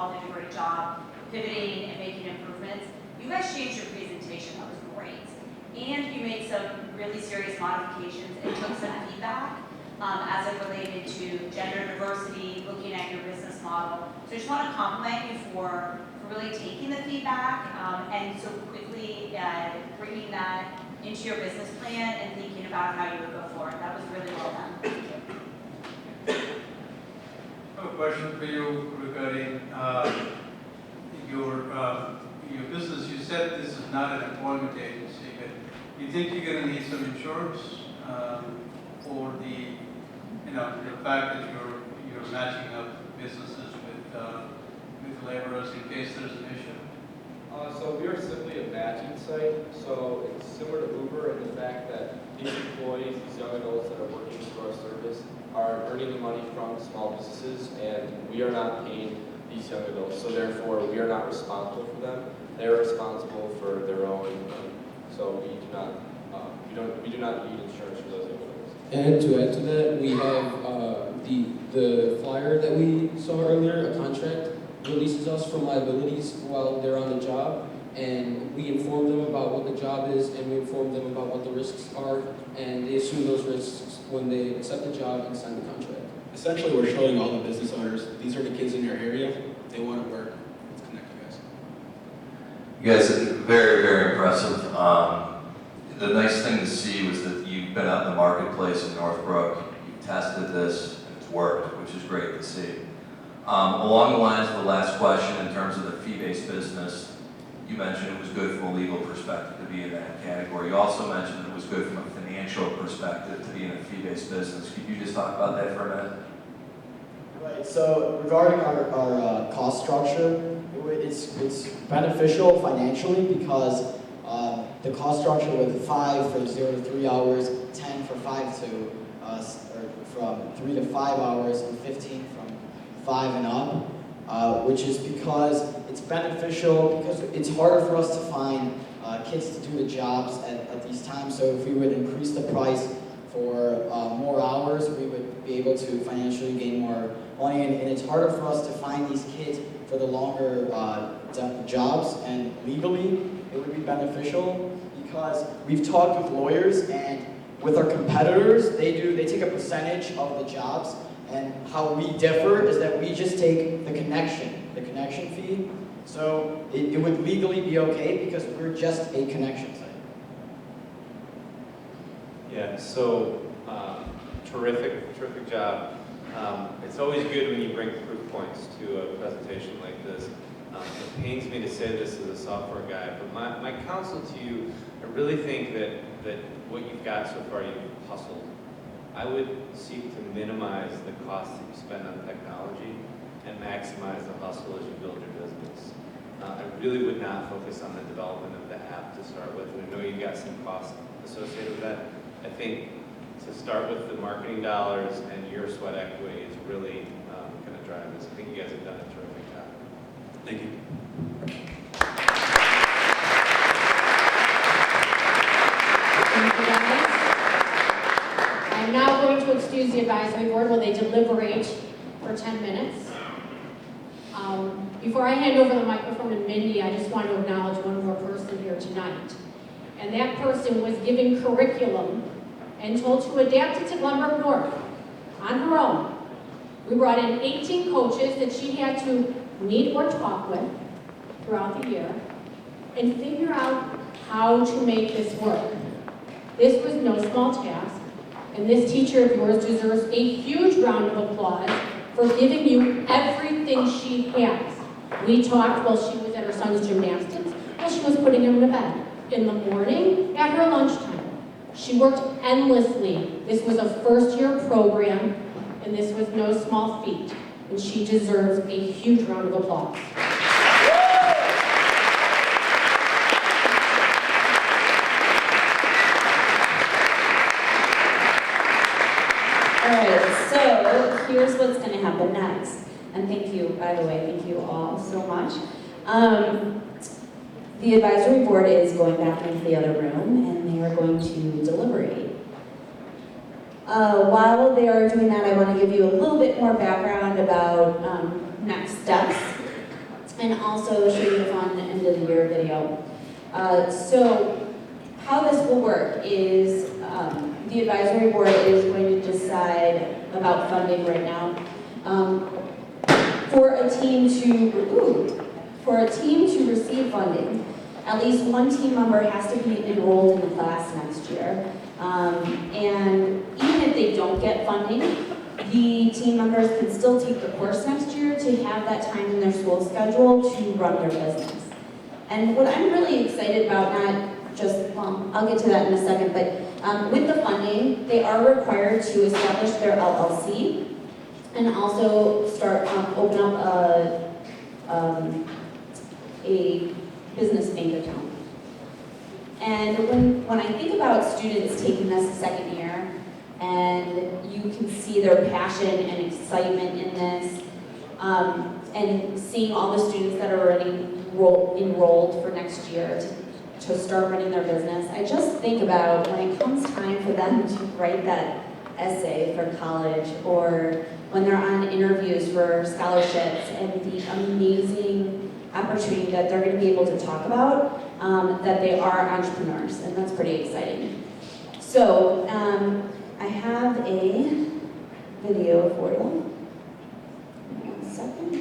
all did a great job pivoting and making improvements. You guys changed your presentation, that was great. And you made some really serious modifications and took some feedback as it related to gender diversity, looking at your business model. So I just want to compliment you for really taking the feedback and so quickly bringing that into your business plan and thinking about how you would go forward. That was really well done. Thank you. I have a question for you regarding your business. You said this is not an employment agency, but do you think you're going to need some insurance for the fact that you're matching up businesses with laborers in case there's an issue? So we are simply a matching site. So it's similar to Uber in the fact that these employees, these young adults that are working for our service, are earning money from small businesses, and we are not paying these young adults. So therefore, we are not responsible for them. They are responsible for their own money. So we do not need insurance for those young adults. And to add to that, we have the flyer that we saw earlier, a contract, releases us from liabilities while they're on the job, and we inform them about what the job is, and we inform them about what the risks are, and they assume those risks when they accept the job and sign the contract. Essentially, we're showing all the business owners, these are the kids in your area, they want to work, let's connect you guys. You guys are very, very impressive. The nice thing to see was that you've been out in the marketplace in Northbrook, you've tested this, and it's worked, which is great to see. Along the lines of the last question, in terms of the fee-based business, you mentioned it was good from a legal perspective to be in that category. You also mentioned it was good from a financial perspective to be in a fee-based business. Could you just talk about that for a minute? Right, so regarding our cost structure, it's beneficial financially because the cost structure with 5 for 0 to 3 hours, 10 for 5 to, or from 3 to 5 hours, and 15 from 5 and up, which is because it's beneficial, because it's harder for us to find kids to do the jobs at these times. So if we would increase the price for more hours, we would be able to financially gain more money, and it's harder for us to find these kids for the longer jobs, and legally it would be beneficial because we've talked with lawyers, and with our competitors, they take a percentage of the jobs, and how we differ is that we just take the connection fee. So it would legally be okay because we're just a connection site. Yeah, so terrific job. It's always good when you bring proof points to a presentation like this. It pains me to say this as a software guy, but my counsel to you, I really think that what you've got so far, you've hustled. I would seek to minimize the cost that you spend on technology and maximize the hustle as you build your business. I really would not focus on the development of the app to start with. I know you've got some costs associated with that. I think to start with the marketing dollars and your sweat equity is really going to drive this. I think you guys have done a terrific job. Thank you. Thank you, guys. I'm now going to excuse the advisory board while they deliberate for 10 minutes. Before I hand over the microphone to Mindy, I just want to acknowledge one more person here tonight. And that person was given curriculum and told to adapt it to Glenbrook North on her own. We brought in 18 coaches that she had to meet or talk with throughout the year and figure out how to make this work. This was no small task, and this teacher of yours deserves a huge round of applause for giving you everything she has. We talked while she was at her son's gymnastics, while she was putting him to bed, in the morning, at her lunchtime. She worked endlessly. This was a first-year program, and this was no small feat, and she deserves a huge round of applause. All right, so here's what's going to happen next. And thank you, by the way, thank you all so much. The advisory board is going back into the other room, and they are going to deliberate. While they are doing that, I want to give you a little bit more background about next steps. and also show you a fun end of the year video. So how this will work is the advisory board is going to decide about funding right now. For a team to receive funding, at least one team member has to be enrolled in the class next year. And even if they don't get funding, the team members can still take the course next year to have that time in their school schedule to run their business. And what I'm really excited about, not just, well, I'll get to that in a second, but with the funding, they are required to establish their LLC and also start, open up a business bank account. And when I think about students taking this a second year, and you can see their passion and excitement in this, and seeing all the students that are already enrolled for next year to start running their business, I just think about when it comes time for them to write that essay for college, or when they're on interviews for scholarships, and the amazing opportunity that they're going to be able to talk about that they are entrepreneurs, and that's pretty exciting. So I have a video for you. 1 second.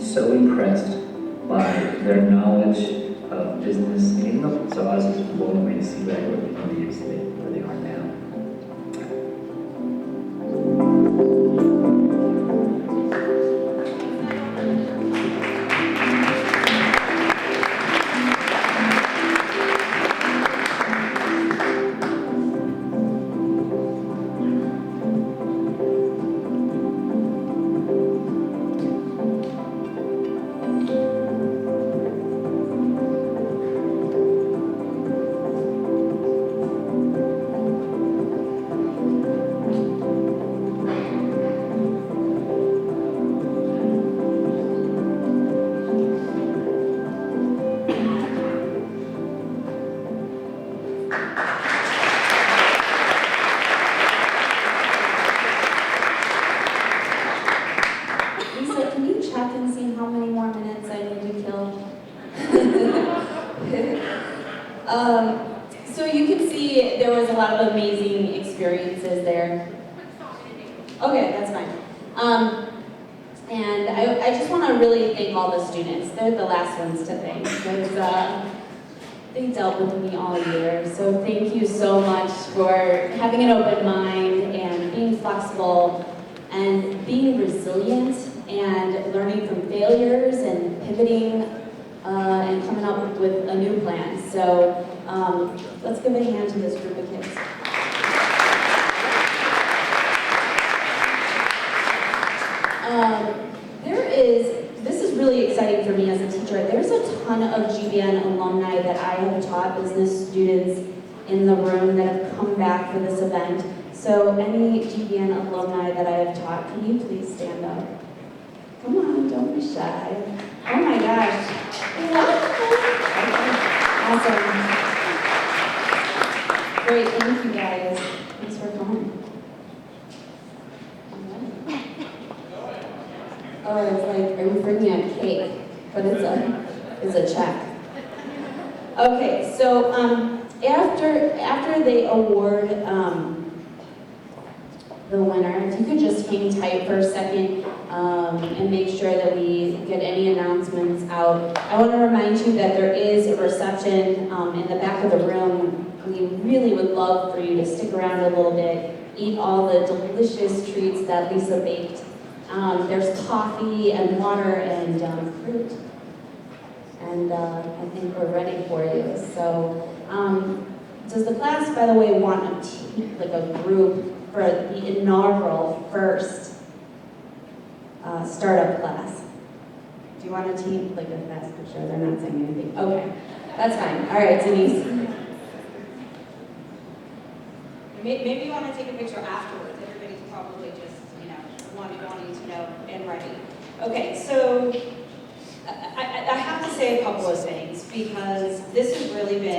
so impressed by their knowledge of business in them. So I was just blown away to see where they were from the years where they are now. Lisa, can you check and see how many more minutes I need to kill? So you can see there was a lot of amazing experiences there. Okay, that's fine. And I just want to really thank all the students. They're the last ones to thank because they dealt with me all year. So thank you so much for having an open mind and being flexible and being resilient and learning from failures and pivoting and coming up with a new plan. So let's give a hand to this group of kids. This is really exciting for me as a teacher. There's a ton of GBN alumni that I have taught, business students in the room that have come back for this event. So any GBN alumni that I have taught, can you please stand up? Come on, don't be shy. Oh my gosh. Awesome. Great, thank you guys. Thanks for coming. Oh, it's like, are we bringing a cake? But it's a check. Okay, so after they award the winner, if you could just hang tight for a second and make sure that we get any announcements out. I want to remind you that there is a reception in the back of the room. We really would love for you to stick around a little bit, eat all the delicious treats that Lisa baked. There's coffee and water and fruit. And I think we're ready for you. So, does the class, by the way, want a team, like a group for the inaugural first startup class? Do you want a team? Like a fast picture? They're not saying anything. Okay, that's fine. All right, Denise. Maybe you want to take a picture afterwards. Everybody's probably just, wanting to know and ready. Okay, so I have to say a couple of things because this has really been